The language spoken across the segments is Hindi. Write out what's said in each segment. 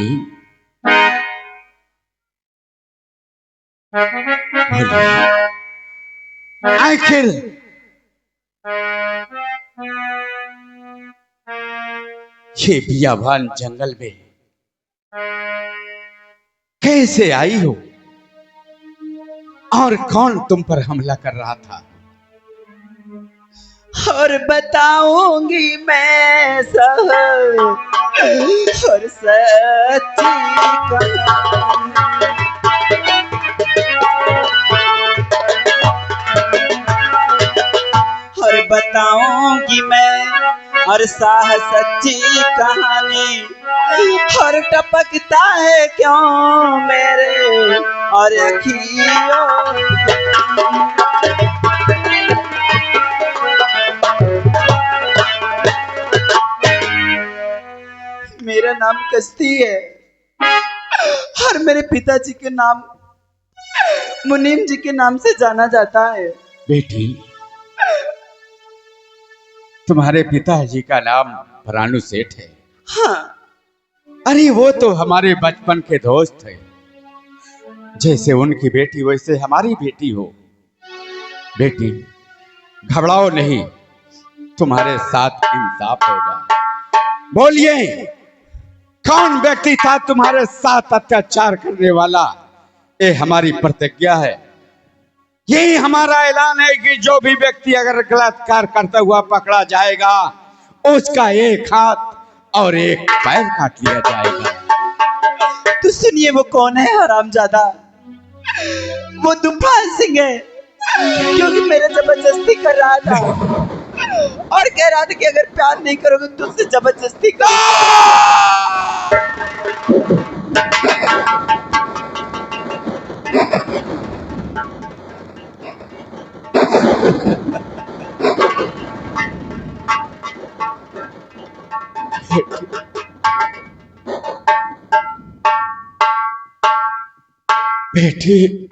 बेटी आखिर ये बियाबान जंगल में कैसे आई हो और कौन तुम पर हमला कर रहा था? और बताऊंगी मैं सब और सच्ची और बताऊंगी मैं और सच्ची कहानी और टपकता है क्यों मेरे और अखियों। मेरा नाम कश्ती है और मेरे पिताजी के नाम मुनीम जी के नाम से जाना जाता है। बेटी तुम्हारे पिताजी का नाम परानु सेठ है? हाँ। अरे वो तो हमारे बचपन के दोस्त थे। जैसे उनकी बेटी वैसे हमारी बेटी हो। बेटी घबराओ नहीं, तुम्हारे साथ इंसाफ होगा। बोलिए कौन व्यक्ति था तुम्हारे साथ अत्याचार करने वाला? ये हमारी प्रतिज्ञा है, यही हमारा ऐलान है कि जो भी व्यक्ति अगर बलात्कार करता हुआ पकड़ा जाएगा उसका एक हाथ और एक पैर काट लिया जाएगा। तो सुनिए वो कौन है हरामजादा? वो तूफान सिंह है, क्योंकि मेरे जबरदस्ती कर रहा था और कह रहा था कि अगर प्यार नहीं करोगे तो उससे जबरदस्ती कर। बेटी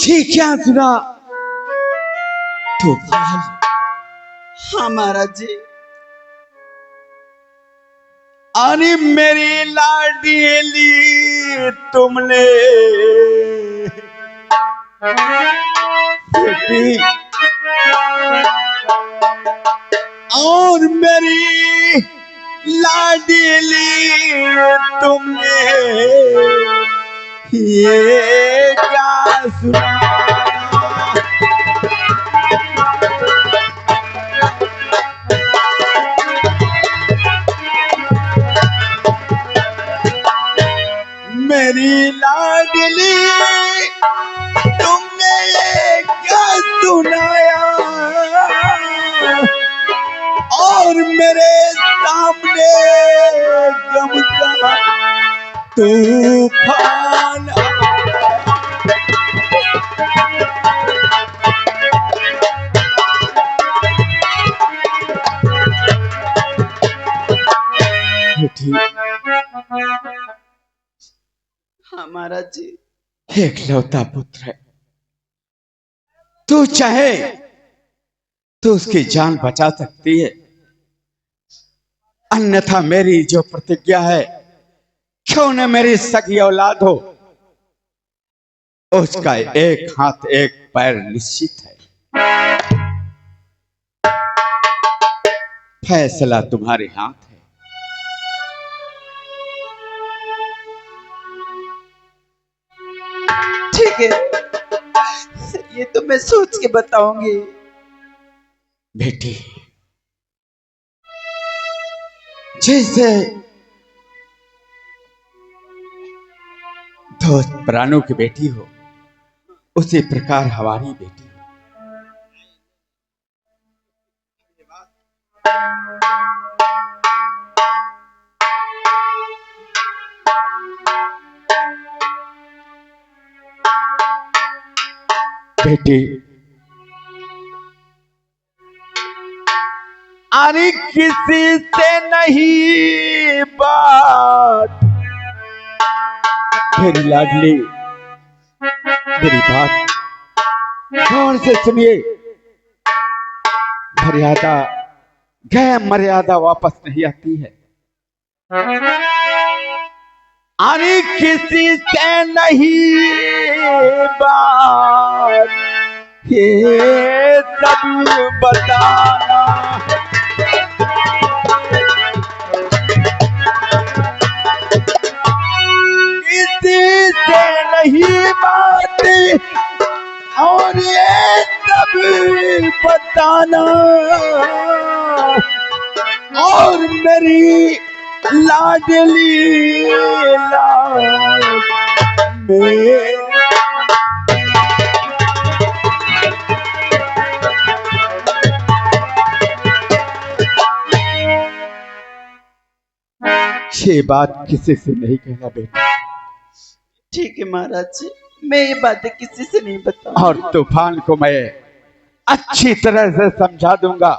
ये क्या सुना? तूफान? हाँ महाराज जी। अरे मेरी लाडली तुमने बेटी और मेरी लाडली तुमने ये क्या सुना? मेरी लाडली तुमने ये क्या सुनाया और मेरे सामने गम का तूफान। हाँ महाराज जी। एकलौता पुत्र है, तू चाहे तो उसकी जान बचा सकती है, अन्यथा मेरी जो प्रतिज्ञा है, क्यों न मेरी सगी औलाद हो, उसका एक हाथ एक पैर निश्चित है। फैसला तुम्हारे हाथ है। ठीक है, ये तो मैं सोच के बताऊंगी। बेटी जैसे दोस्त प्राणों की बेटी हो, उसी प्रकार हमारी बेटी हो। बेटी अरे किसी से नहीं बात, मेरी लाडली मेरी बात गौर से सुनिए। मर्यादा गए मर्यादा वापस नहीं आती है। अरे किसी से नहीं बात ये सब बताना, किसी से नहीं बात और ये सब बताना, और मेरी लाडली लाड में ये बात किसी से नहीं कहना बेटा। ठीक है महाराज जी, मैं ये बातें किसी से नहीं बताऊंगा। और तूफान को मैं अच्छी तरह से समझा दूंगा।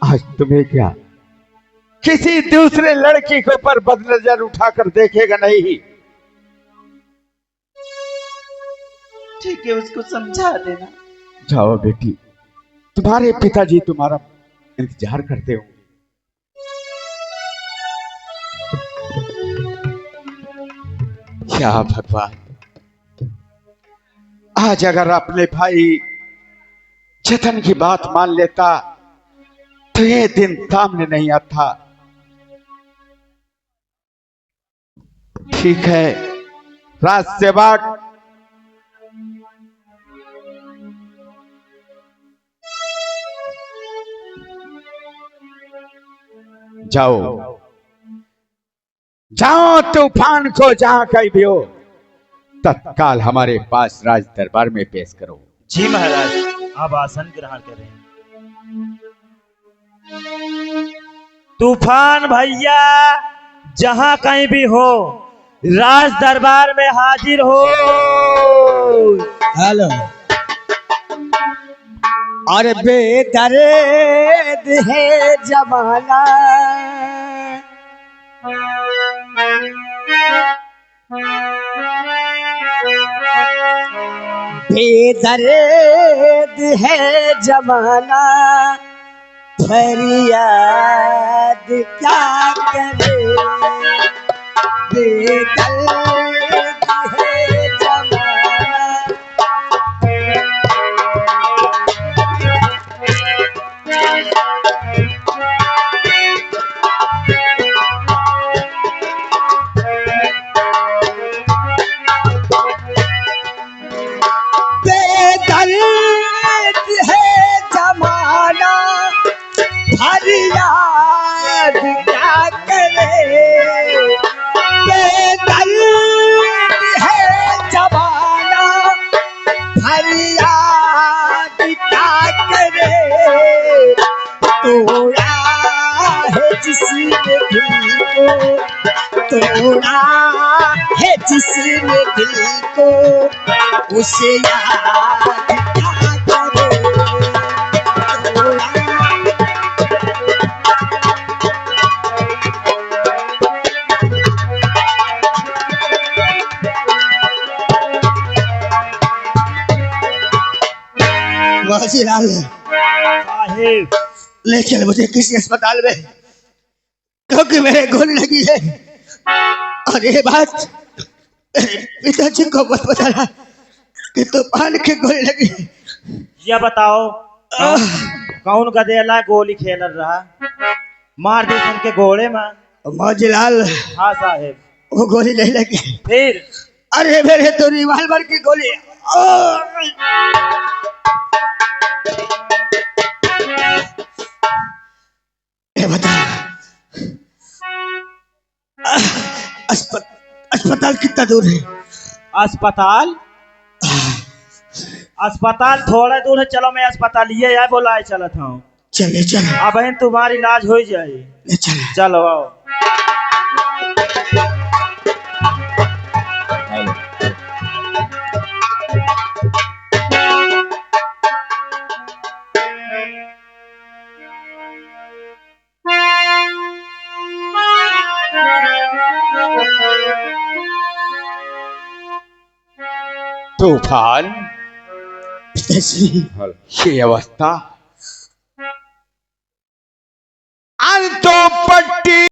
आज तुम्हें क्या किसी दूसरे लड़की के ऊपर बदनजर उठाकर देखेगा नहीं। ठीक है, उसको समझा देना। जाओ बेटी, तुम्हारे पिताजी तुम्हारा इंतजार करते होंगे। क्या भगवान, आज अगर अपने भाई चेतन की बात मान लेता तो ये दिन सामने नहीं आता। ठीक है, राज सेवक जाओ जाओ, तूफान को जहां कहीं भी हो तत्काल हमारे पास राज दरबार में पेश करो। जी महाराज, आप आसन ग्रहण करें। तूफान भैया जहां कहीं भी हो राज दरबार में हाजिर हो। हेलो। और बेदर्द है जमाना, बेदर्द है जमाना, फरियाद क्या करे, बेदर्द है जमाना। फरियाद क्या करे, बेदर्द है जमाना, फरियाद क्या करे। तोड़ा है जिसने दिल को, तोड़ा है जिसने दिल को, उसे याद क्या करे। वजीराल साहिब, ले चल मुझे किसी अस्पताल में, क्योंकि मेरे गोली लगी है। और ये बात पिताजी को मत बताना कि तूफान की गोली लगी है। ये बताओ कौन गधेला गोली खेल रहा, मार दे उनके घोड़े में। मौजीलाल, हाँ साहिब। वो गोली नहीं लगी। फिर अरे मेरे तो रिवाल्वर की गोली। ये बता, अस्पताल कितना दूर है? अस्पताल अस्पताल थोड़ा दूर है। चलो मैं अस्पताल ये है बोला चलत हूँ। चले चल, अब बहन तुम्हारी इलाज हो जाए। ले चल। चलो आओ। तूफान, पिताजी, ये अवस्था, अन तो